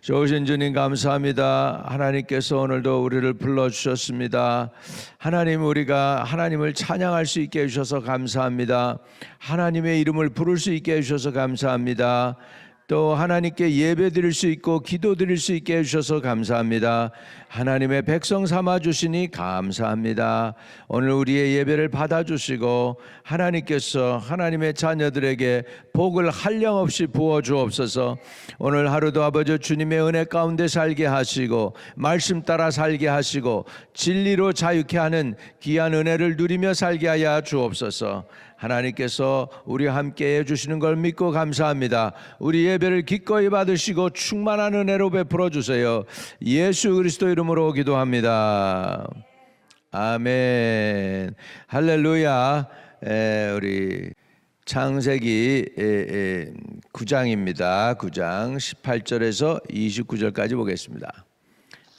좋으신 주님 감사합니다. 하나님께서 오늘도 우리를 불러주셨습니다. 하나님, 우리가 하나님을 찬양할 수 있게 해주셔서 감사합니다. 하나님의 이름을 부를 수 있게 해주셔서 감사합니다. 또 하나님께 예배 드릴 수 있고 기도 드릴 수 있게 해주셔서 감사합니다. 하나님의 백성 삼아주시니 감사합니다. 오늘 우리의 예배를 받아주시고 하나님께서 하나님의 자녀들에게 복을 한량없이 부어주옵소서. 오늘 하루도 아버지 주님의 은혜 가운데 살게 하시고 말씀 따라 살게 하시고 진리로 자유케 하는 귀한 은혜를 누리며 살게 하여 주옵소서. 하나님께서 우리와 함께 해주시는 걸 믿고 감사합니다. 우리 예배를 기꺼이 받으시고 충만한 은혜로 베풀어 주세요. 예수 그리스도 이름으로 기도합니다. 아멘. 할렐루야. 우리 창세기 9장입니다. 9장 18절에서 29절까지 보겠습니다.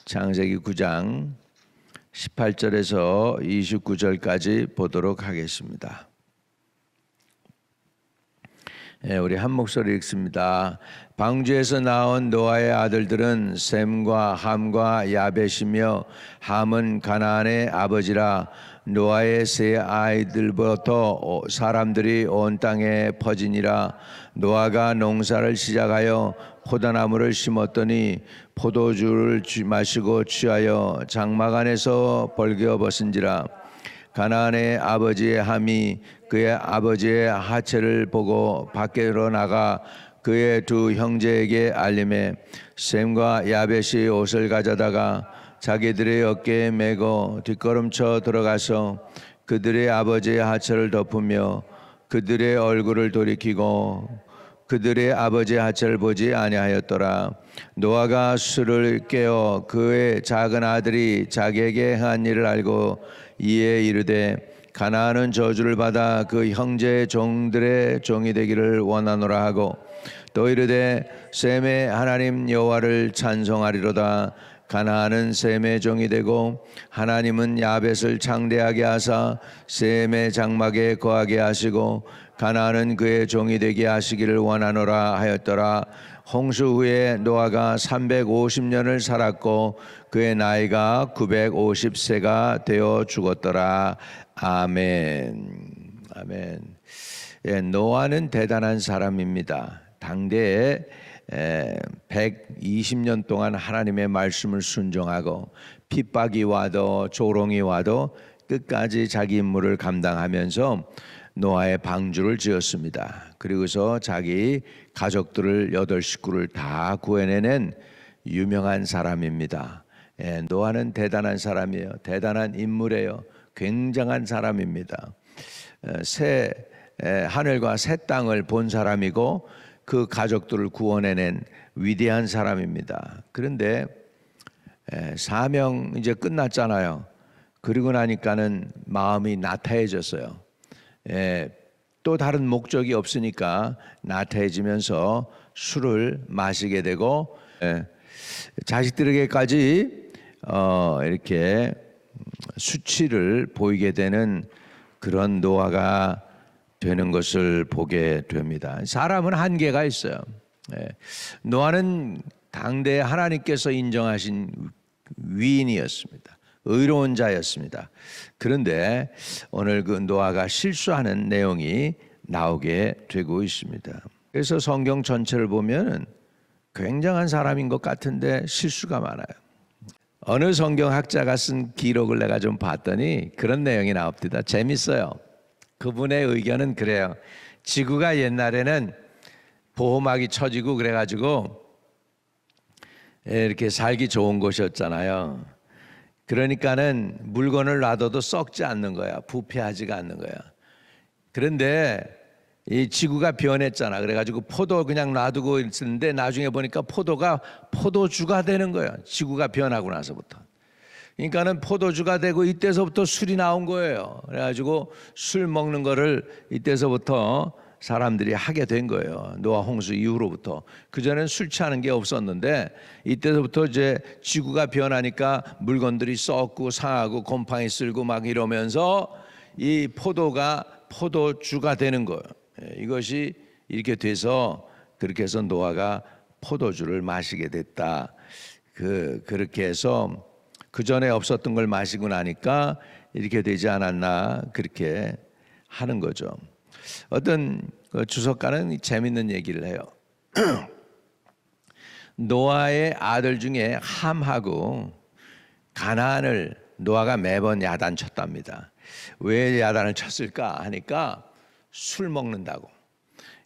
창세기 9장 18절에서 29절까지 보도록 하겠습니다. 우리 한 목소리 읽습니다. 방주에서 나온 노아의 아들들은 셈과 함과 야벳이며 함은 가나안의 아버지라. 노아의 세 아이들부터 사람들이 온 땅에 퍼지니라. 노아가 농사를 시작하여 포도나무를 심었더니 포도주를 마시고 취하여 장막 안에서 벌거벗은지라. 가나안의 아버지의 함이 그의 아버지의 하체를 보고 밖으로 나가 그의 두 형제에게 알림해 셈과 야벳이 옷을 가져다가 자기들의 어깨에 메고 뒷걸음쳐 들어가서 그들의 아버지의 하체를 덮으며 그들의 얼굴을 돌이키고 그들의 아버지의 하체를 보지 아니하였더라. 노아가 술을 깨어 그의 작은 아들이 자기에게 한 일을 알고 이에 이르되 가나안은 저주를 받아 그 형제의 종들의 종이 되기를 원하노라 하고 또 이르되 셈의 하나님 여호와를 찬송하리로다. 가나안은 셈의 종이 되고 하나님은 야벳을 창대하게 하사 셈의 장막에 거하게 하시고 가나안은 그의 종이 되게 하시기를 원하노라 하였더라. 홍수 후에 노아가 350년을 살았고 그의 나이가 950세가 되어 죽었더라. 아멘. 아멘. 노아는 대단한 사람입니다. 당대에 120년 동안 하나님의 말씀을 순종하고 핍박이 와도 조롱이 와도 끝까지 자기 임무를 감당하면서 노아의 방주를 지었습니다. 그리고서 자기 가족들을 8식구를 다 구해내는 유명한 사람입니다. 노아는 대단한 사람이에요. 대단한 인물이에요. 굉장한 사람입니다. 새 하늘과 새 땅을 본 사람이고 그 가족들을 구원해낸 위대한 사람입니다. 그런데 사명 이제 끝났잖아요. 그리고 나니까는 마음이 나태해졌어요. 또 다른 목적이 없으니까 나태해지면서 술을 마시게 되고 자식들에게까지 이렇게 수치를 보이게 되는 그런 노아가 되는 것을 보게 됩니다. 사람은 한계가 있어요. 노아는 당대 하나님께서 인정하신 위인이었습니다. 의로운 자였습니다. 그런데 오늘 그 노아가 실수하는 내용이 나오게 되고 있습니다. 그래서 성경 전체를 보면 굉장한 사람인 것 같은데 실수가 많아요. 어느 성경학자가 쓴 기록을 내가 좀 봤더니 그런 내용이 나옵니다. 재밌어요. 그분의 의견은 그래요. 지구가 옛날에는 보호막이 쳐지고 그래가지고 이렇게 살기 좋은 곳이었잖아요. 그러니까는 물건을 놔둬도 썩지 않는 거야. 부패하지가 않는 거야. 그런데 이 지구가 변했잖아. 그래가지고 포도 그냥 놔두고 있었는데 나중에 보니까 포도가 포도주가 되는 거야. 지구가 변하고 나서부터. 그러니까는 포도주가 되고 이때서부터 술이 나온 거예요. 그래가지고 술 먹는 거를 이때서부터 사람들이 하게 된 거예요. 노아 홍수 이후로부터. 그전엔 술 취하는 게 없었는데 이때서부터 이제 지구가 변하니까 물건들이 썩고 상하고 곰팡이 쓸고 막 이러면서 이 포도가 포도주가 되는 거예요. 이것이 이렇게 돼서 그렇게 해서 노아가 포도주를 마시게 됐다. 그렇게 해서 그 전에 없었던 걸 마시고 나니까 이렇게 되지 않았나 그렇게 하는 거죠. 어떤 주석가는 재밌는 얘기를 해요. 노아의 아들 중에 함하고 가나안을 노아가 매번 야단쳤답니다. 왜 야단을 쳤을까 하니까 술 먹는다고.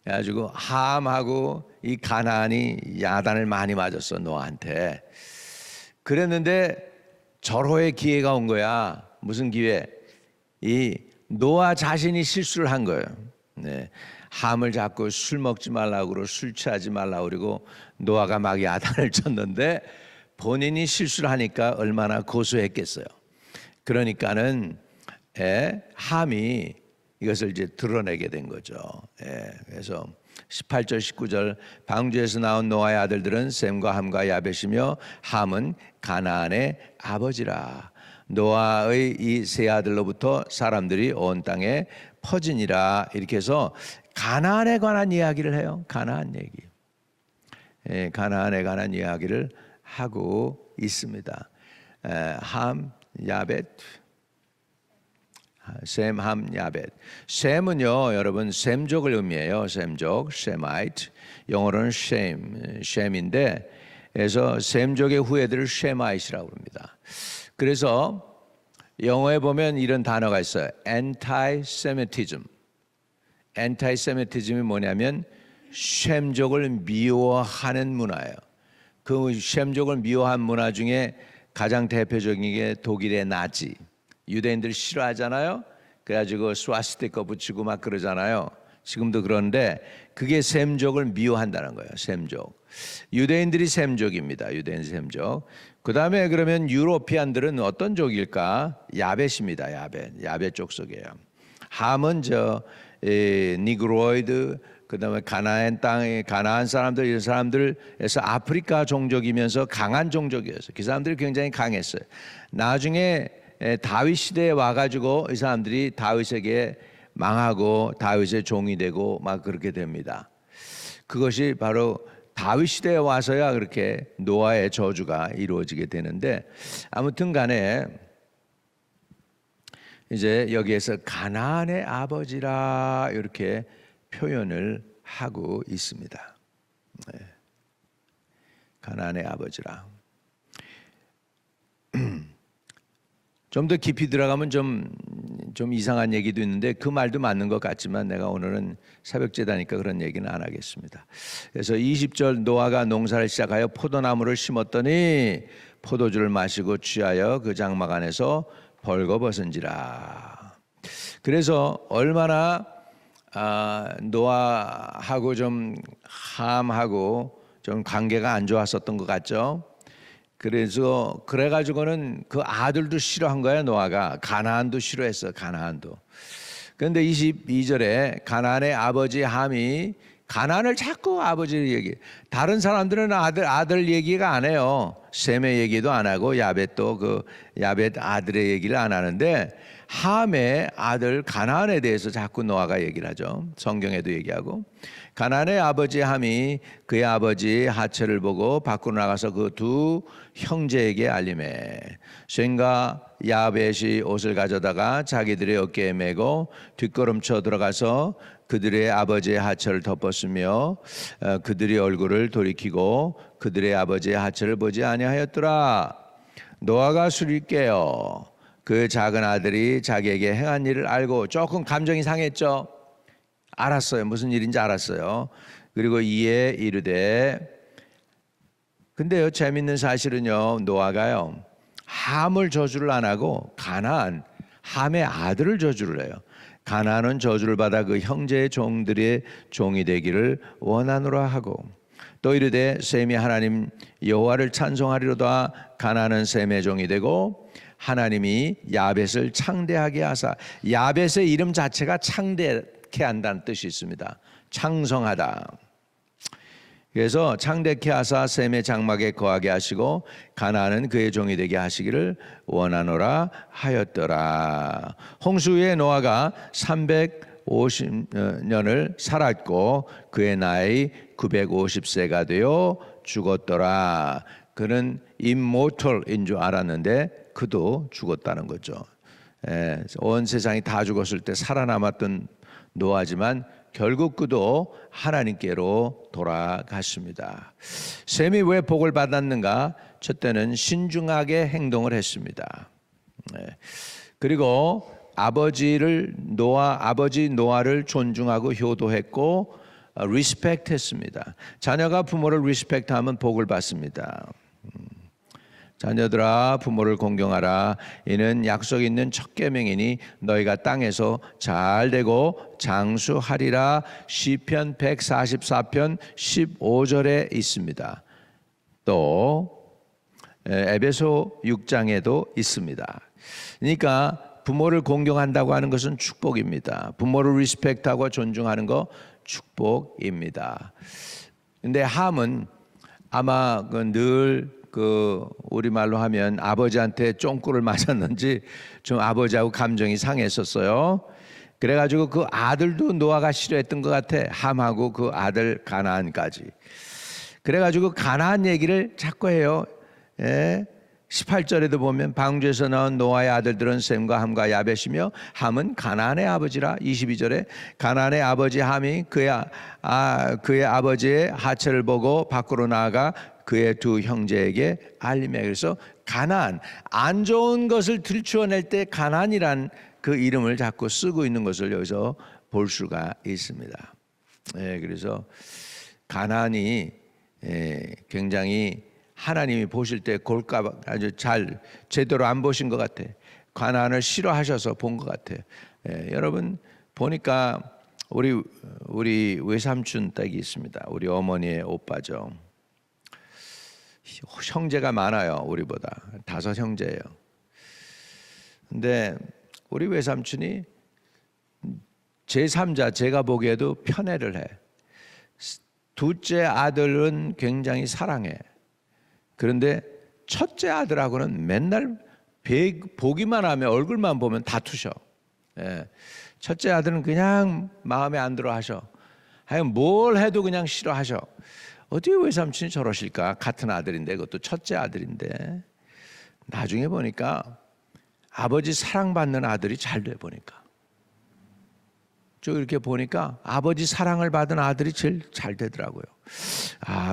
그래가지고 함하고 이 가나안이 야단을 많이 맞았어 노아한테. 그랬는데 절호의 기회가 온 거야. 무슨 기회? 이 노아 자신이 실수를 한 거예요. 네. 함을 잡고 술 먹지 말라고 그러고 술 취하지 말라고 그러고 노아가 막 야단을 쳤는데 본인이 실수를 하니까 얼마나 고소했겠어요. 그러니까는 함이 이것을 이제 드러내게 된 거죠. 그래서 18절 19절 방주에서 나온 노아의 아들들은 셈과 함과 야벳이며 함은 가나안의 아버지라. 노아의 이 세 아들로부터 사람들이 온 땅에 퍼지니라. 이렇게 해서 가나안에 관한 이야기를 해요. 가나안 얘기. 가나안에 관한 이야기를 하고 있습니다. 함, 야벳, 셈, 함, 야벳. 셈은요, 여러분 셈족을 의미해요. 셈족, 셈아이트. 영어로는 셈인데, 그래서 셈족의 후예들을 셈아이트라고 합니다. 그래서 영어에 보면 이런 단어가 있어요. anti-Semitism. anti-Semitism이 뭐냐면 셈족을 미워하는 문화예요. 그 셈족을 미워한 문화 중에 가장 대표적인 게 독일의 나치. 유대인들 싫어하잖아요. 그래가지고 스와스티카 붙이고 막 그러잖아요. 지금도 그런데 그게 셈족을 미워한다는 거예요. 셈족. 유대인들이 셈족입니다. 유대인 셈족. 그 다음에 그러면 유로피안들은 어떤 족일까? 야벳입니다. 야벳 족속이에요. 함은 니그로이드, 그 다음에 가나안 땅에 가나안 사람들, 이런 사람들에서 아프리카 종족이면서 강한 종족이었어요. 그 사람들이 굉장히 강했어요. 나중에 다윗 시대에 와가지고 이 사람들이 다윗에게 망하고 다윗의 종이 되고 막 그렇게 됩니다. 그것이 바로 다윗 시대에 와서야 그렇게 노아의 저주가 이루어지게 되는데, 아무튼 간에 이제 여기에서 가나안의 아버지라 이렇게 표현을 하고 있습니다. 가나안의 아버지라. 좀 더 깊이 들어가면 좀 이상한 얘기도 있는데 그 말도 맞는 것 같지만 내가 오늘은 새벽제다니까 그런 얘기는 안 하겠습니다. 그래서 20절 노아가 농사를 시작하여 포도나무를 심었더니 포도주를 마시고 취하여 그 장막 안에서 벌거벗은지라. 그래서 얼마나 노아하고 좀 함하고 좀 관계가 안 좋았었던 것 같죠. 그래가지고는 그 아들도 싫어한 거야. 노아가 가나안도 싫어했어. 가나안도. 그런데 22절에 가나안의 아버지 함이 가나안을 자꾸 아버지 얘기. 다른 사람들은 아들 얘기가 안 해요. 셈의 얘기도 안 하고 야벳도 그 야벳 아들의 얘기를 안 하는데 함의 아들 가나안에 대해서 자꾸 노아가 얘기를 하죠. 성경에도 얘기하고. 가나안의 아버지 함이 그의 아버지 하체를 보고 밖으로 나가서 그 두 형제에게 알림해. 셈과 야벳이 옷을 가져다가 자기들의 어깨에 메고 뒷걸음쳐 들어가서 그들의 아버지의 하체를 덮었으며 그들의 얼굴을 돌이키고 그들의 아버지의 하체를 보지 아니하였더라. 노아가 술이 깨어 그 작은 아들이 자기에게 행한 일을 알고 조금 감정이 상했죠. 알았어요. 무슨 일인지 알았어요. 그리고 이에 이르되, 근데요 재밌는 사실은요 노아가요 함을 저주를 안 하고 가나안 함의 아들을 저주를 해요. 가나안은 저주를 받아 그 형제의 종들의 종이 되기를 원하노라 하고, 또 이르되 셈이 하나님 여호와를 찬송하리로다. 가나안은 셈의 종이 되고 하나님이 야벳을 창대하게 하사. 야벳의 이름 자체가 창대케 한다는 뜻이 있습니다. 창성하다. 그래서 창대케 하사 셈의 장막에 거하게 하시고 가나안은 그의 종이 되게 하시기를 원하노라 하였더라. 홍수 후에 노아가 950년을 살았고 그의 나이 950세가 되어 죽었더라. 그는 immortal인 줄 알았는데 그도 죽었다는 거죠. 온 세상이 다 죽었을 때 살아남았던 노아지만 결국 그도 하나님께로 돌아갔습니다. 셈이 왜 복을 받았는가? 첫째는 신중하게 행동을 했습니다. 그리고 아버지 노아를 존중하고 효도했고 리스펙트했습니다. 자녀가 부모를 리스펙트하면 복을 받습니다. 자녀들아 부모를 공경하라. 이는 약속 있는 첫 계명이니 너희가 땅에서 잘되고 장수하리라. 시편 144편 15절에 있습니다. 또 에베소 6장에도 있습니다. 그러니까 부모를 공경한다고 하는 것은 축복입니다. 부모를 리스펙트하고 존중하는 거 축복입니다. 근데 함은 아마 늘 우리말로 하면 아버지한테 쫑꾸를 맞았는지 좀 아버지하고 감정이 상했었어요. 그래가지고 그 아들도 노아가 싫어했던 것 같아. 함하고 그 아들 가나안까지. 그래가지고 가나안 얘기를 자꾸 해요. 18절에도 보면 방주에서 나온 노아의 아들들은 셈과 함과 야벳이며 함은 가나안의 아버지라. 22절에 가나안의 아버지 함이 그의 아버지의 하체를 보고 밖으로 나아가 그의 두 형제에게 알림해. 그래서 가나안, 안 좋은 것을 들추어낼 때 가나안이란 그 이름을 자꾸 쓰고 있는 것을 여기서 볼 수가 있습니다. 그래서 가나안이 굉장히 하나님이 보실 때 골가 아주 잘 제대로 안 보신 것 같아. 가나안을 싫어하셔서 본 것 같아. 여러분 보니까 우리 외삼촌 댁이 있습니다. 우리 어머니의 오빠죠. 형제가 많아요. 우리보다 5 형제예요. 근데 우리 외삼촌이 제3자 제가 보기에도 편애를 해. 둘째 아들은 굉장히 사랑해. 그런데 첫째 아들하고는 맨날 보기만 하면 얼굴만 보면 다투셔. 첫째 아들은 그냥 마음에 안 들어 하셔. 하여간 뭘 해도 그냥 싫어하셔. 어떻게 외삼촌이 저러실까? 같은 아들인데, 그것도 첫째 아들인데. 나중에 보니까 아버지 사랑받는 아들이 잘 돼 보니까. 쭉 이렇게 보니까 아버지 사랑을 받은 아들이 제일 잘 되더라고요.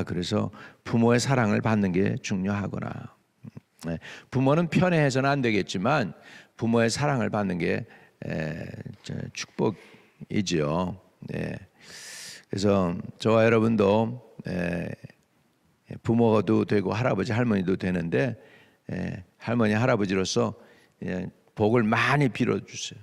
그래서 부모의 사랑을 받는 게 중요하구나. 부모는 편애해서는 안 되겠지만 부모의 사랑을 받는 게 축복이지요. 그래서 저와 여러분도 부모도 되고 할아버지 할머니도 되는데 할머니 할아버지로서 복을 많이 빌어주세요.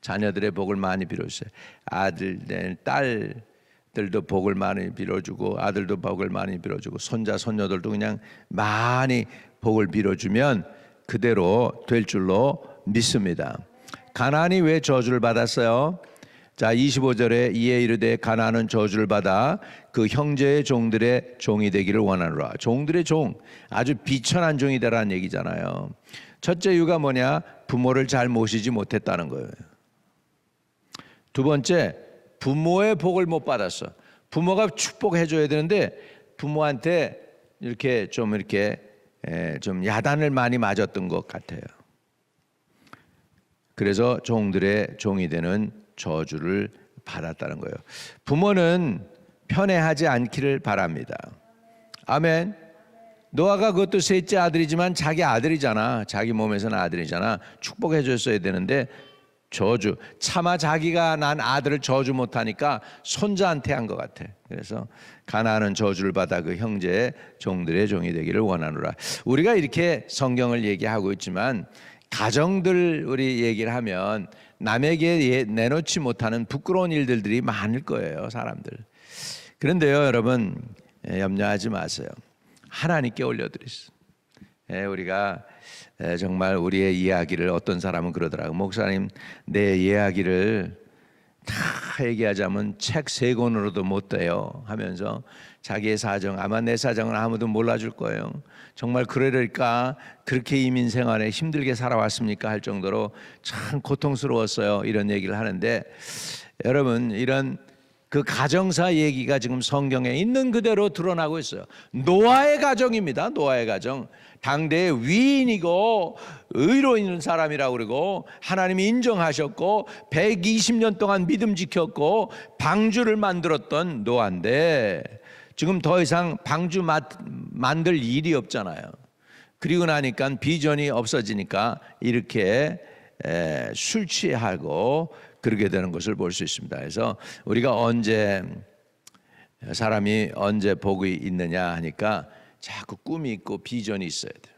자녀들의 복을 많이 빌어주세요. 아들, 딸들도 복을 많이 빌어주고 아들도 복을 많이 빌어주고 손자, 손녀들도 그냥 많이 복을 빌어주면 그대로 될 줄로 믿습니다. 가나안이 왜 저주를 받았어요? 자, 25절에 이에 이르되 가나안은 저주를 받아 그 형제의 종들의 종이 되기를 원하노라. 종들의 종, 아주 비천한 종이 되라는 얘기잖아요. 첫째 이유가 뭐냐? 부모를 잘 모시지 못했다는 거예요. 두 번째, 부모의 복을 못 받았어. 부모가 축복해 줘야 되는데 부모한테 좀 야단을 많이 맞았던 것 같아요. 그래서 종들의 종이 되는 저주를 받았다는 거예요. 부모는 편애하지 않기를 바랍니다. 아멘. 노아가 그것도 셋째 아들이지만 자기 아들이잖아. 자기 몸에서는 아들이잖아. 축복해 줬어야 되는데 저주, 차마 자기가 난 아들을 저주 못하니까 손자한테 한 것 같아. 그래서 가나안은 저주를 받아 그 형제의 종들의 종이 되기를 원하노라. 우리가 이렇게 성경을 얘기하고 있지만 가정들 우리 얘기를 하면 남에게 내놓지 못하는 부끄러운 일들이 많을 거예요, 사람들. 그런데요, 여러분 염려하지 마세요. 하나님께 올려드리세요. 우리가 정말 우리의 이야기를 어떤 사람은 그러더라고요. 목사님, 내 이야기를 다 얘기하자면 책 3권으로도 못 돼요 하면서 자기의 사정, 아마 내 사정은 아무도 몰라줄 거예요. 정말 그러려니까 그렇게 이민 생활에 힘들게 살아왔습니까 할 정도로 참 고통스러웠어요. 이런 얘기를 하는데, 여러분, 이런 그 가정사 얘기가 지금 성경에 있는 그대로 드러나고 있어요. 노아의 가정입니다. 노아의 가정. 당대의 위인이고 의로 있는 사람이라고 그러고 하나님이 인정하셨고 120년 동안 믿음 지켰고 방주를 만들었던 노아인데, 지금 더 이상 방주 만들 일이 없잖아요. 그리고 나니까 비전이 없어지니까 이렇게 술 취하고 그러게 되는 것을 볼 수 있습니다. 그래서 우리가 사람이 언제 복이 있느냐 하니까 자꾸 꿈이 있고 비전이 있어야 돼요.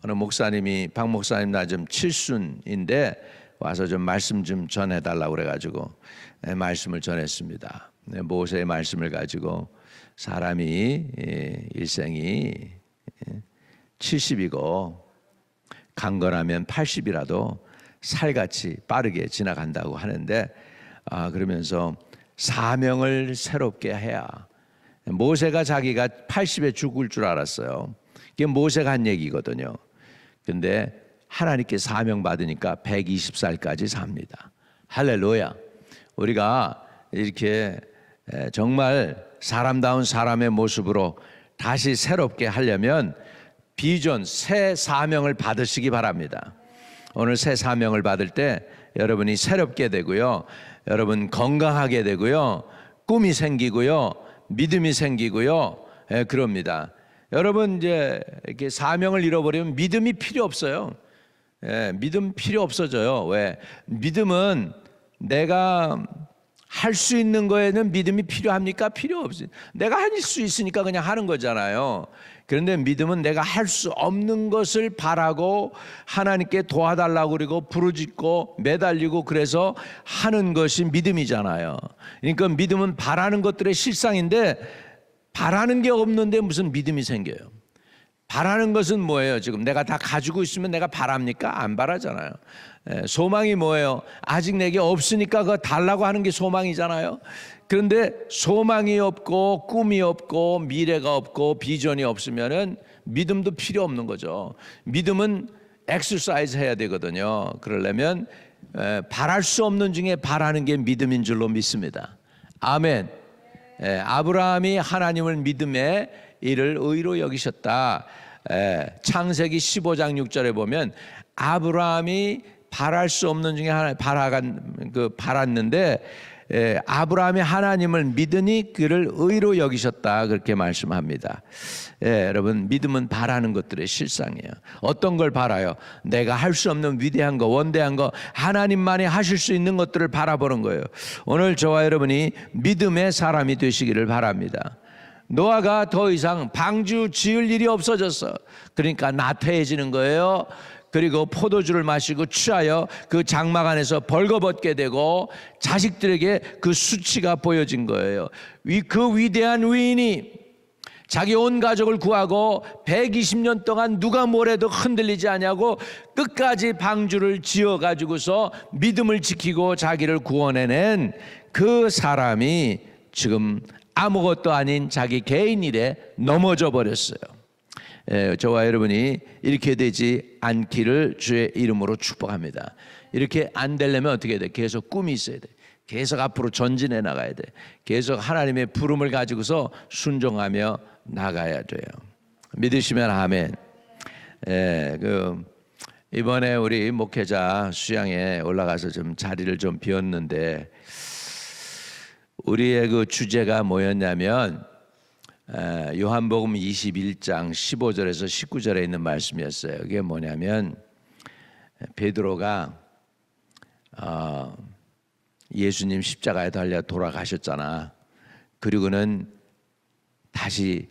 어느 목사님이, 박 목사님 나 좀 칠순인데 와서 좀 말씀 좀 전해달라고 그래가지고 말씀을 전했습니다. 모세의 말씀을 가지고 사람이 일생이 70이고 강건하면 80이라도 살같이 빠르게 지나간다고 하는데, 그러면서 사명을 새롭게 해야, 모세가 자기가 80에 죽을 줄 알았어요. 그게 모세가 한 얘기거든요. 근데 하나님께 사명 받으니까 120살까지 삽니다. 할렐루야. 우리가 이렇게 정말 사람다운 사람의 모습으로 다시 새롭게 하려면 비전, 새 사명을 받으시기 바랍니다. 오늘 새 사명을 받을 때 여러분이 새롭게 되고요, 여러분 건강하게 되고요, 꿈이 생기고요, 믿음이 생기고요, 그럽니다. 여러분 이제 이렇게 사명을 잃어버리면 믿음이 필요 없어요. 믿음 필요 없어져요. 왜? 믿음은 내가 할 수 있는 거에는 믿음이 필요합니까? 필요 없어요. 내가 할 수 있으니까 그냥 하는 거잖아요. 그런데 믿음은 내가 할 수 없는 것을 바라고 하나님께 도와달라고 그러고 부르짖고 매달리고 그래서 하는 것이 믿음이잖아요. 그러니까 믿음은 바라는 것들의 실상인데, 바라는 게 없는데 무슨 믿음이 생겨요? 바라는 것은 뭐예요? 지금 내가 다 가지고 있으면 내가 바랍니까? 안 바라잖아요. 소망이 뭐예요? 아직 내게 없으니까 그거 달라고 하는 게 소망이잖아요. 그런데 소망이 없고 꿈이 없고 미래가 없고 비전이 없으면은 믿음도 필요 없는 거죠. 믿음은 엑서사이즈 해야 되거든요. 그러려면 바랄 수 없는 중에 바라는 게 믿음인 줄로 믿습니다. 아멘. 아브라함이 하나님을 믿음에 이를 의로 여기셨다. 창세기 15장 6절에 보면 아브라함이 바랄 수 없는 중에 하나 바랐는데, 아브라함이 하나님을 믿으니 그를 의로 여기셨다, 그렇게 말씀합니다. 여러분, 믿음은 바라는 것들의 실상이에요. 어떤 걸 바라요? 내가 할 수 없는 위대한 거, 원대한 거, 하나님만이 하실 수 있는 것들을 바라보는 거예요. 오늘 저와 여러분이 믿음의 사람이 되시기를 바랍니다. 노아가 더 이상 방주 지을 일이 없어졌어. 그러니까 나태해지는 거예요. 그리고 포도주를 마시고 취하여 그 장막 안에서 벌거벗게 되고 자식들에게 그 수치가 보여진 거예요. 그 위대한 위인이 자기 온 가족을 구하고 120년 동안 누가 뭐래도 흔들리지 않냐고 끝까지 방주를 지어가지고서 믿음을 지키고 자기를 구원해낸 그 사람이 지금 아무것도 아닌 자기 개인 일에 넘어져 버렸어요. 저와 여러분이 이렇게 되지 않기를 주의 이름으로 축복합니다. 이렇게 안 되려면 어떻게 돼? 계속 꿈이 있어야 돼. 계속 앞으로 전진해 나가야 돼. 계속 하나님의 부름을 가지고서 순종하며 나가야 돼요. 믿으시면 아멘. 이번에 우리 목회자 수양에 올라가서 좀 자리를 좀 비웠는데, 우리의 그 주제가 뭐였냐면 요한복음 21장 15절에서 19절에 있는 말씀이었어요. 그게 뭐냐면 베드로가 예수님 십자가에 달려 돌아가셨잖아. 그리고는 다시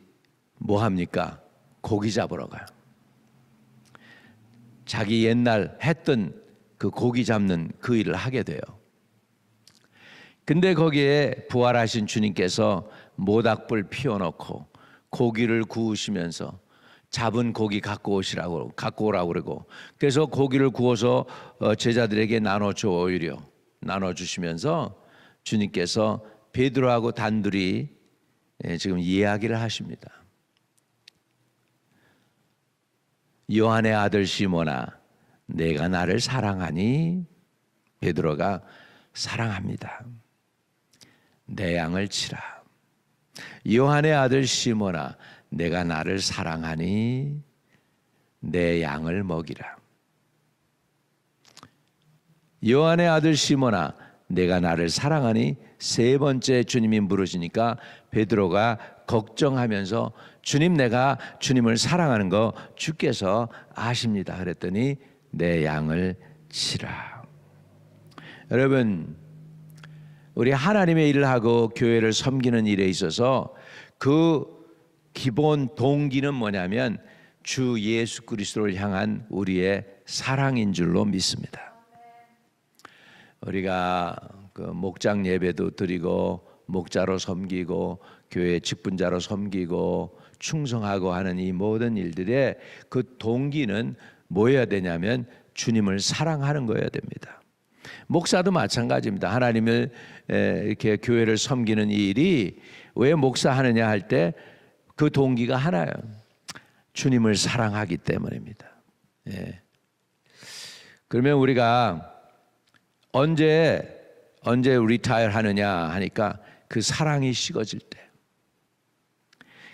뭐 합니까? 고기 잡으러 가요. 자기 옛날 했던 그 고기 잡는 그 일을 하게 돼요. 근데 거기에 부활하신 주님께서 모닥불 피워놓고 고기를 구우시면서 잡은 고기 갖고 오라고 그러고, 그래서 고기를 구워서 제자들에게 나눠주시면서 주님께서 베드로하고 단둘이 지금 이야기를 하십니다. 요한의 아들 시몬아, 내가 나를 사랑하니? 베드로가 사랑합니다. 내 양을 치라. 요한의 아들 시몬아, 내가 나를 사랑하니? 내 양을 먹이라. 요한의 아들 시몬아, 내가 나를 사랑하니? 세 번째 주님이 물으시니까 베드로가 걱정하면서 주님, 내가 주님을 사랑하는 거 주께서 아십니다. 그랬더니 내 양을 치라. 여러분, 우리 하나님의 일을 하고 교회를 섬기는 일에 있어서 그 기본 동기는 뭐냐면 주 예수 그리스도를 향한 우리의 사랑인 줄로 믿습니다. 우리가 그 목장 예배도 드리고 목자로 섬기고 교회 직분자로 섬기고 충성하고 하는 이 모든 일들의 그 동기는 뭐여야 되냐면 주님을 사랑하는 거여야 됩니다. 목사도 마찬가지입니다. 하나님을 이렇게 교회를 섬기는 이 일이 왜 목사하느냐 할 때 그 동기가 하나예요. 주님을 사랑하기 때문입니다. 예. 그러면 우리가 언제 리타이어 하느냐 하니까 그 사랑이 식어질 때,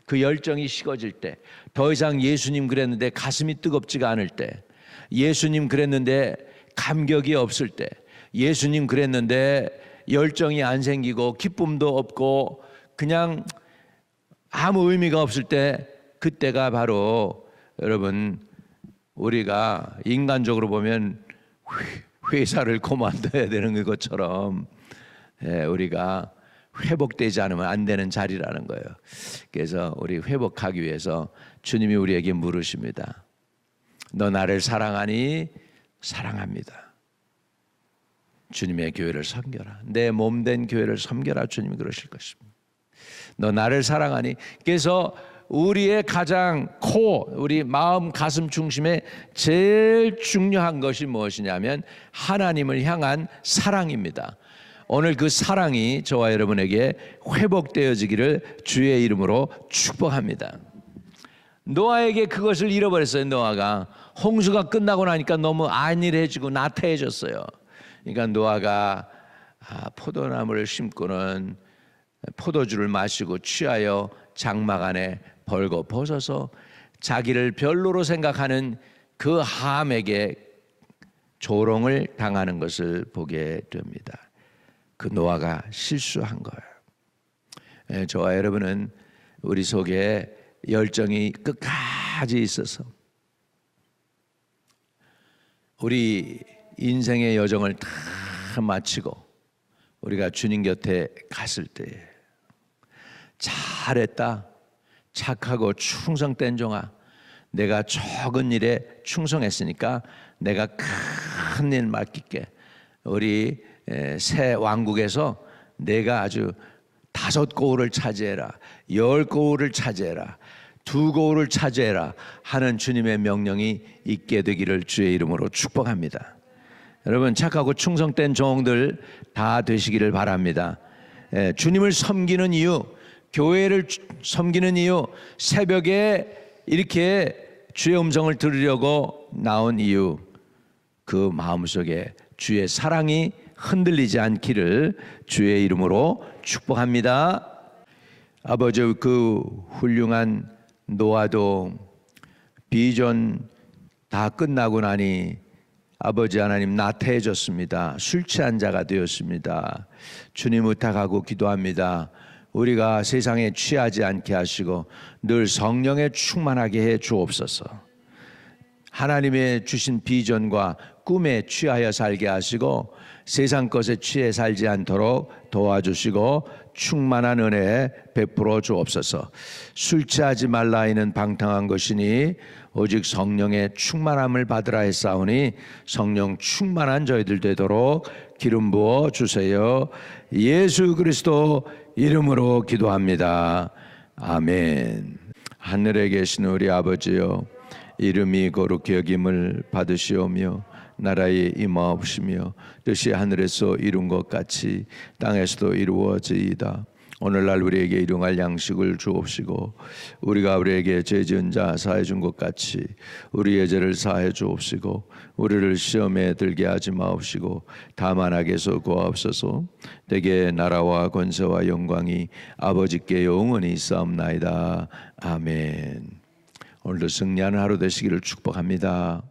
그 열정이 식어질 때, 더 이상 예수님 그랬는데 가슴이 뜨겁지가 않을 때, 예수님 그랬는데 감격이 없을 때, 예수님 그랬는데 열정이 안 생기고 기쁨도 없고 그냥 아무 의미가 없을 때, 그때가 바로 여러분 우리가 인간적으로 보면 회사를 그만둬야 되는 것처럼 우리가 회복되지 않으면 안 되는 자리라는 거예요. 그래서 우리 회복하기 위해서 주님이 우리에게 물으십니다. 너 나를 사랑하니? 사랑합니다. 주님의 교회를 섬겨라. 내 몸된 교회를 섬겨라. 주님이 그러실 것입니다. 너 나를 사랑하니? 그래서 우리의 가장 우리 마음 가슴 중심에 제일 중요한 것이 무엇이냐면 하나님을 향한 사랑입니다. 오늘 그 사랑이 저와 여러분에게 회복되어지기를 주의 이름으로 축복합니다. 노아에게 그것을 잃어버렸어요. 노아가 홍수가 끝나고 나니까 너무 안일해지고 나태해졌어요. 그러니까 노아가 포도나무를 심고는 포도주를 마시고 취하여 장막 안에 벌거 벗어서 자기를 별로로 생각하는 그 함에게 조롱을 당하는 것을 보게 됩니다. 그 노아가 실수한 거예요. 저와 여러분은 우리 속에 열정이 끝까지 있어서 우리 인생의 여정을 다 마치고 우리가 주님 곁에 갔을 때 잘했다, 착하고 충성된 종아, 내가 적은 일에 충성했으니까 내가 큰 일 맡길게. 우리 새 왕국에서 내가 아주 5고을을 차지해라, 10고을을 차지해라, 2고을을 차지해라 하는 주님의 명령이 있게 되기를 주의 이름으로 축복합니다. 여러분, 착하고 충성된 종들 다 되시기를 바랍니다. 주님을 섬기는 이유, 교회를 섬기는 이유, 새벽에 이렇게 주의 음성을 들으려고 나온 이유, 그 마음속에 주의 사랑이 흔들리지 않기를 주의 이름으로 축복합니다. 아버지, 그 훌륭한 노아도 비전 다 끝나고 나니 아버지 하나님 나태해졌습니다. 술 취한 자가 되었습니다. 주님 부탁하고 기도합니다. 우리가 세상에 취하지 않게 하시고 늘 성령에 충만하게 해 주옵소서. 하나님의 주신 비전과 꿈에 취하여 살게 하시고 세상 것에 취해 살지 않도록 도와주시고 충만한 은혜 베풀어 주옵소서. 술 취하지 말라 이는 방탕한 것이니 오직 성령의 충만함을 받으라 했사오니 성령 충만한 저희들 되도록 기름 부어 주세요. 예수 그리스도 이름으로 기도합니다. 아멘. 하늘에 계신 우리 아버지여, 이름이 거룩히 여김을 받으시오며 나라에 임하옵시며 뜻이 하늘에서 이룬 것 같이 땅에서도 이루어지이다. 오늘날 우리에게 일용할 양식을 주옵시고 우리가 우리에게 죄 지은 자 사해 준 것 같이 우리의 죄를 사해 주옵시고 우리를 시험에 들게 하지 마옵시고 다만 악에서 구하옵소서. 대개 나라와 권세와 영광이 아버지께 영원히 있사옵나이다. 아멘. 오늘도 승리하는 하루 되시기를 축복합니다.